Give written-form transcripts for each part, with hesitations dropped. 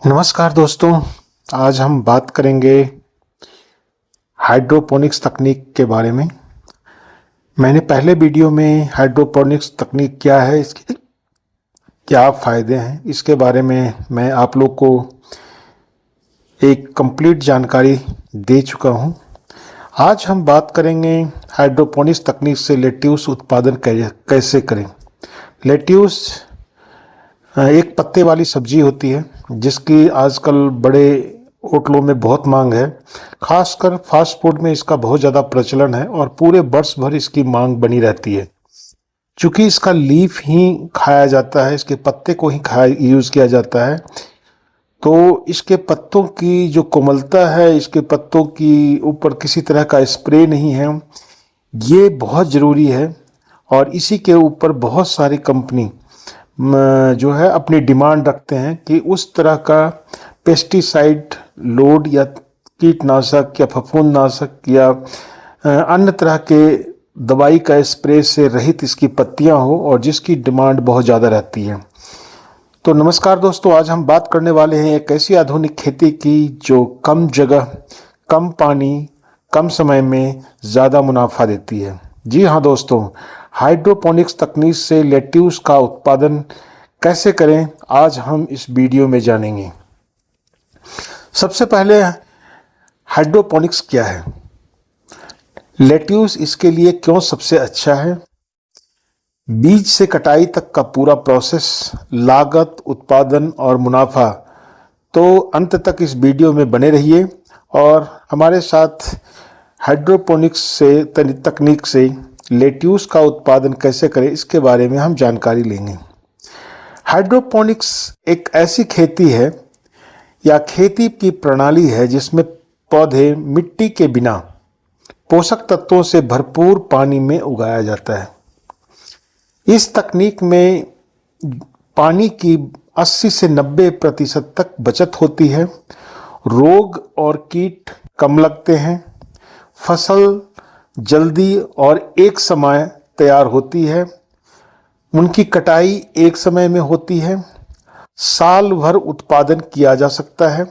नमस्कार दोस्तों। आज हम बात करेंगे हाइड्रोपोनिक्स तकनीक के बारे में। मैंने पहले वीडियो में हाइड्रोपोनिक्स तकनीक क्या है, इसके क्या फ़ायदे हैं, इसके बारे में मैं आप लोग को एक कंप्लीट जानकारी दे चुका हूं। आज हम बात करेंगे हाइड्रोपोनिक्स तकनीक से लेट्यूस उत्पादन कैसे करें। लेट्यूस एक पत्ते वाली सब्जी होती है जिसकी आजकल बड़े होटलों में बहुत मांग है। खासकर फास्ट फूड में इसका बहुत ज़्यादा प्रचलन है और पूरे वर्ष भर इसकी मांग बनी रहती है। चूँकि इसका लीफ ही खाया जाता है, इसके पत्ते को ही यूज़ किया जाता है, तो इसके पत्तों की जो कोमलता है, इसके पत्तों की ऊपर किसी तरह का स्प्रे नहीं है, ये बहुत ज़रूरी है। और इसी के ऊपर बहुत सारी कंपनी जो है अपनी डिमांड रखते हैं कि उस तरह का पेस्टिसाइड लोड या कीटनाशक या फफूंदनाशक या अन्य तरह के दवाई का स्प्रे से रहित इसकी पत्तियां हो, और जिसकी डिमांड बहुत ज़्यादा रहती है। तो नमस्कार दोस्तों, आज हम बात करने वाले हैं एक ऐसी आधुनिक खेती की जो कम जगह, कम पानी, कम समय में ज़्यादा मुनाफा देती है। जी हाँ दोस्तों, हाइड्रोपोनिक्स तकनीक से लेट्यूस का उत्पादन कैसे करें, आज हम इस वीडियो में जानेंगे। सबसे पहले हाइड्रोपोनिक्स क्या है, लेट्यूस इसके लिए क्यों सबसे अच्छा है, बीज से कटाई तक का पूरा प्रोसेस, लागत, उत्पादन और मुनाफा। तो अंत तक इस वीडियो में बने रहिए और हमारे साथ हाइड्रोपोनिक्स से तकनीक से लेट्यूस का उत्पादन कैसे करें इसके बारे में हम जानकारी लेंगे। हाइड्रोपोनिक्स एक ऐसी खेती है या खेती की प्रणाली है जिसमें पौधे मिट्टी के बिना पोषक तत्वों से भरपूर पानी में उगाया जाता है। इस तकनीक में पानी की 80 से 90% तक बचत होती है, रोग और कीट कम लगते हैं, फसल जल्दी और एक समय तैयार होती है, उनकी कटाई एक समय में होती है, साल भर उत्पादन किया जा सकता है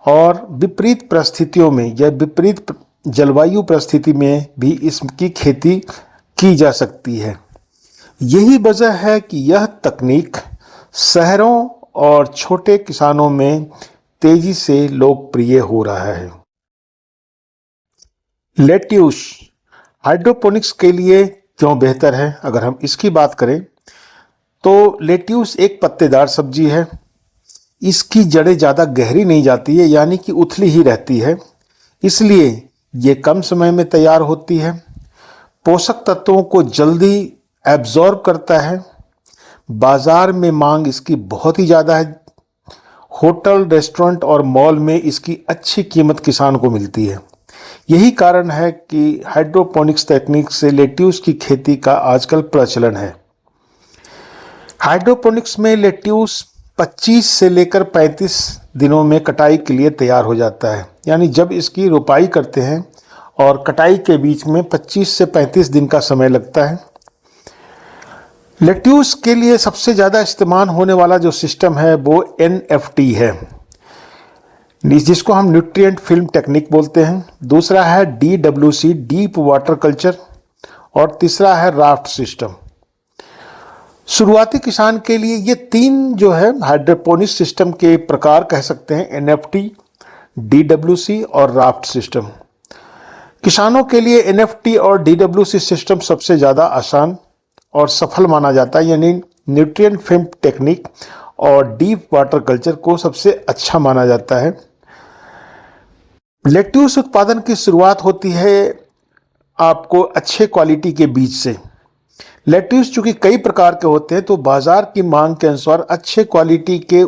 और विपरीत परिस्थितियों में या विपरीत जलवायु परिस्थिति में भी इसकी खेती की जा सकती है। यही वजह है कि यह तकनीक शहरों और छोटे किसानों में तेजी से लोकप्रिय हो रहा है। लेट्यूस हाइड्रोपोनिक्स के लिए क्यों बेहतर है, अगर हम इसकी बात करें तो लेट्यूस एक पत्तेदार सब्जी है। इसकी जड़ें ज़्यादा गहरी नहीं जाती है, यानी कि उथली ही रहती है, इसलिए ये कम समय में तैयार होती है, पोषक तत्वों को जल्दी एब्जॉर्ब करता है, बाज़ार में मांग इसकी बहुत ही ज़्यादा है, होटल, रेस्टोरेंट और मॉल में इसकी अच्छी कीमत किसान को मिलती है। यही कारण है कि हाइड्रोपोनिक्स तकनीक से लेट्यूस की खेती का आजकल प्रचलन है। हाइड्रोपोनिक्स में लेट्यूस 25 से लेकर 35 दिनों में कटाई के लिए तैयार हो जाता है, यानी जब इसकी रोपाई करते हैं और कटाई के बीच में 25 से 35 दिन का समय लगता है। लेट्यूस के लिए सबसे ज़्यादा इस्तेमाल होने वाला जो सिस्टम है वो NFT है, जिसको हम न्यूट्रिएंट फिल्म टेक्निक बोलते हैं। दूसरा है DWC डीप वाटर कल्चर और तीसरा है राफ्ट सिस्टम। शुरुआती किसान के लिए ये तीन जो है हाइड्रोपोनिक्स सिस्टम के प्रकार कह सकते हैं, NFT, DWC और राफ्ट सिस्टम। किसानों के लिए NFT और DWC सिस्टम सबसे ज़्यादा आसान और सफल माना जाता है, यानी न्यूट्रिएंट फिल्म टेक्निक और डीप वाटर कल्चर को सबसे अच्छा माना जाता है। लेट्यूस उत्पादन की शुरुआत होती है आपको अच्छे क्वालिटी के बीज से। लेट्यूस चूँकि कई प्रकार के होते हैं, तो बाज़ार की मांग के अनुसार अच्छे क्वालिटी के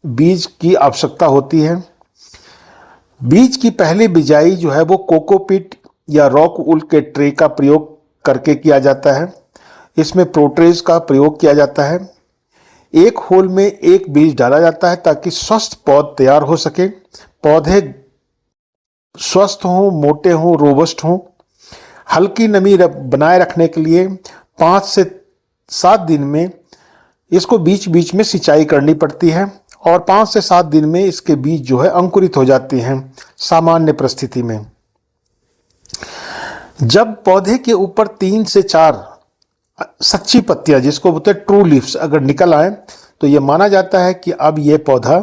बीज की आवश्यकता होती है। बीज की पहली बिजाई जो है वो कोकोपीट या रॉक वूल के ट्रे का प्रयोग करके किया जाता है। इसमें प्रोट्रेज का प्रयोग किया जाता है। एक होल में एक बीज डाला जाता है ताकि स्वस्थ पौध तैयार हो सके। पौधे स्वस्थ हों, मोटे हों, रोबस्ट हों। हल्की नमी बनाए रखने के लिए 5 से 7 दिन में इसको बीच बीच में सिंचाई करनी पड़ती है और 5 से 7 दिन में इसके बीज जो है अंकुरित हो जाते हैं सामान्य परिस्थिति में। जब पौधे के ऊपर 3 से 4 सच्ची पत्तियां, जिसको बोलते हैं ट्रू लीव्स, अगर निकल आए तो ये माना जाता है कि अब ये पौधा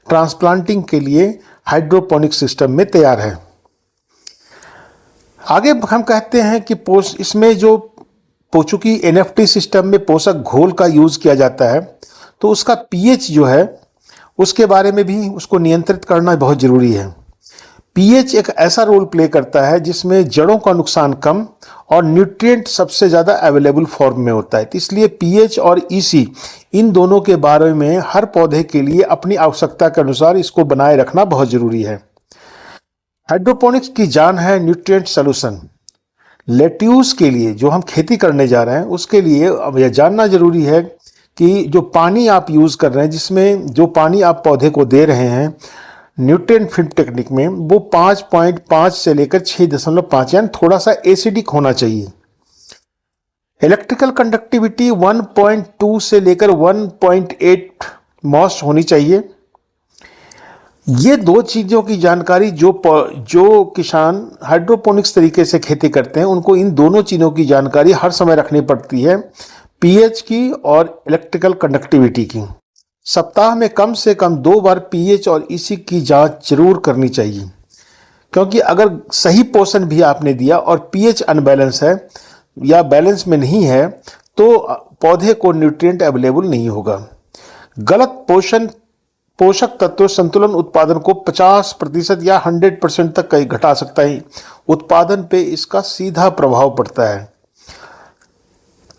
ट्रांसप्लांटिंग के लिए हाइड्रोपोनिक सिस्टम में तैयार है। आगे हम कहते हैं कि इसमें जो चूंकि एनएफटी सिस्टम में पोषक घोल का यूज किया जाता है, तो उसका पीएच जो है उसके बारे में भी उसको नियंत्रित करना बहुत जरूरी है। पीएच एक ऐसा रोल प्ले करता है जिसमें जड़ों का नुकसान कम और न्यूट्रिएंट सबसे ज़्यादा अवेलेबल फॉर्म में होता है। तो इसलिए पीएच और ईसी इन दोनों के बारे में हर पौधे के लिए अपनी आवश्यकता के अनुसार इसको बनाए रखना बहुत ज़रूरी है। हाइड्रोपोनिक्स की जान है न्यूट्रिएंट सॉल्यूशन। लेट्यूस के लिए जो हम खेती करने जा रहे हैं उसके लिए अब यह जानना जरूरी है कि जो पानी आप यूज़ कर रहे हैं, जिसमें जो पानी आप पौधे को दे रहे हैं न्यूट्रिएंट फिल्म टेक्निक में, वो 5.5 से लेकर 6.5 यानी थोड़ा सा एसिडिक होना चाहिए। इलेक्ट्रिकल कंडक्टिविटी 1.2 से लेकर 1.8 मॉस होनी चाहिए। ये दो चीज़ों की जानकारी जो किसान हाइड्रोपोनिक्स तरीके से खेती करते हैं उनको इन दोनों चीज़ों की जानकारी हर समय रखनी पड़ती है, पीएच की और इलेक्ट्रिकल कंडक्टिविटी की। सप्ताह में कम से कम 2 बार पीएच और ईसी की जांच जरूर करनी चाहिए, क्योंकि अगर सही पोषण भी आपने दिया और पीएच अनबैलेंस है या बैलेंस में नहीं है तो पौधे को न्यूट्रिएंट अवेलेबल नहीं होगा। गलत पोषक तत्व संतुलन उत्पादन को 50% या 100% तक घटा सकता है। उत्पादन पे इसका सीधा प्रभाव पड़ता है।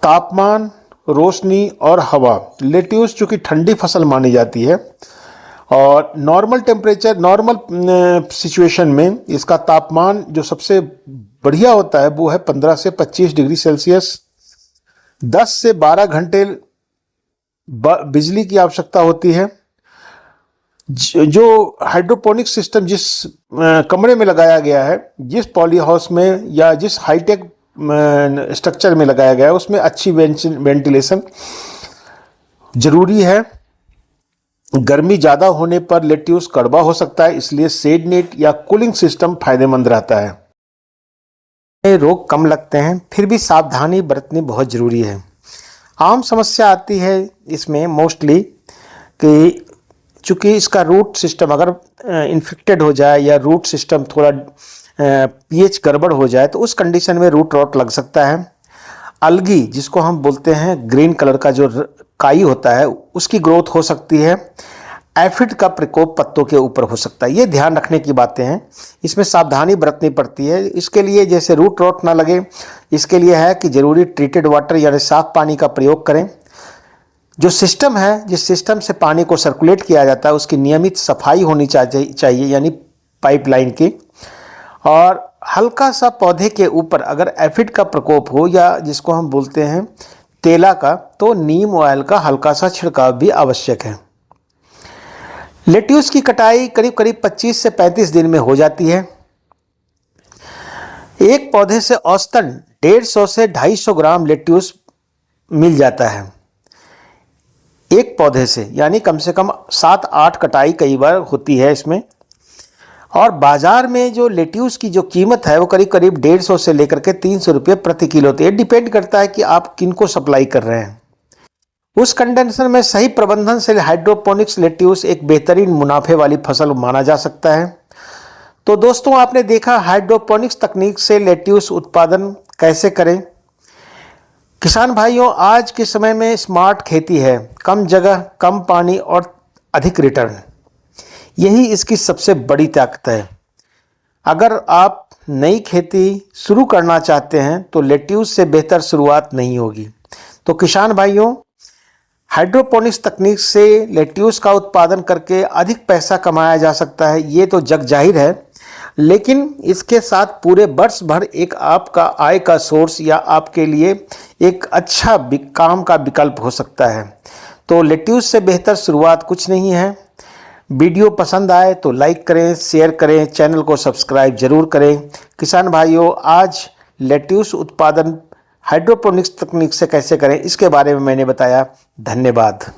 तापमान, रोशनी और हवा। लेट्यूस चूँकि ठंडी फसल मानी जाती है और नॉर्मल सिचुएशन में इसका तापमान जो सबसे बढ़िया होता है वो है 15 से 25 डिग्री सेल्सियस। 10 से 12 घंटे बिजली की आवश्यकता होती है। जो हाइड्रोपोनिक सिस्टम जिस कमरे में लगाया गया है, जिस पॉली हाउस में या जिस हाईटेक स्ट्रक्चर में लगाया गया है, उसमें अच्छी वेंटिलेशन जरूरी है। गर्मी ज़्यादा होने पर लेट्यूस कड़वा हो सकता है, इसलिए शेड नेट या कूलिंग सिस्टम फायदेमंद रहता है। रोग कम लगते हैं, फिर भी सावधानी बरतनी बहुत ज़रूरी है। आम समस्या आती है इसमें मोस्टली कि चूँकि इसका रूट सिस्टम अगर इन्फेक्टेड हो जाए या रूट सिस्टम थोड़ा पीएच गड़बड़ हो जाए तो उस कंडीशन में रूट रॉट लग सकता है। अलगी, जिसको हम बोलते हैं ग्रीन कलर का जो काई होता है, उसकी ग्रोथ हो सकती है। एफिड का प्रकोप पत्तों के ऊपर हो सकता है। ये ध्यान रखने की बातें हैं, इसमें सावधानी बरतनी पड़ती है। इसके लिए जैसे रूट रॉट ना लगे, इसके लिए है कि ज़रूरी ट्रीटेड वाटर यानी साफ पानी का प्रयोग करें। जो सिस्टम है, जिस सिस्टम से पानी को सर्कुलेट किया जाता है, उसकी नियमित सफाई होनी चाहिए यानी पाइपलाइन की। और हल्का सा पौधे के ऊपर अगर एफिड का प्रकोप हो या जिसको हम बोलते हैं तेला का, तो नीम ऑयल का हल्का सा छिड़काव भी आवश्यक है। लेट्यूस की कटाई करीब 25 से 35 दिन में हो जाती है। एक पौधे से औसतन 150 से 250 ग्राम लेट्यूस मिल जाता है एक पौधे से, यानी कम से कम 7-8 कटाई कई बार होती है इसमें। और बाजार में जो लेट्यूस की जो कीमत है वो करीब 150 से लेकर के 300 रुपये प्रति किलो। तो ये डिपेंड करता है कि आप किनको सप्लाई कर रहे हैं। उस कंडीशन में सही प्रबंधन से हाइड्रोपोनिक्स लेट्यूस एक बेहतरीन मुनाफे वाली फसल माना जा सकता है। तो दोस्तों, आपने देखा हाइड्रोपोनिक्स तकनीक से लेट्यूस उत्पादन कैसे करें। किसान भाइयों, आज के समय में स्मार्ट खेती है, कम जगह, कम पानी और अधिक रिटर्न, यही इसकी सबसे बड़ी ताकत है। अगर आप नई खेती शुरू करना चाहते हैं तो लेट्यूस से बेहतर शुरुआत नहीं होगी। तो किसान भाइयों, हाइड्रोपोनिक्स तकनीक से लेट्यूस का उत्पादन करके अधिक पैसा कमाया जा सकता है, ये तो जग जाहिर है। लेकिन इसके साथ पूरे वर्ष भर एक आपका आय का सोर्स या आपके लिए एक अच्छा काम का विकल्प हो सकता है। तो लेट्यूस से बेहतर शुरुआत कुछ नहीं है। वीडियो पसंद आए तो लाइक करें, शेयर करें, चैनल को सब्सक्राइब जरूर करें। किसान भाइयों, आज लेट्यूस उत्पादन हाइड्रोपोनिक्स तकनीक से कैसे करें इसके बारे में मैंने बताया। धन्यवाद।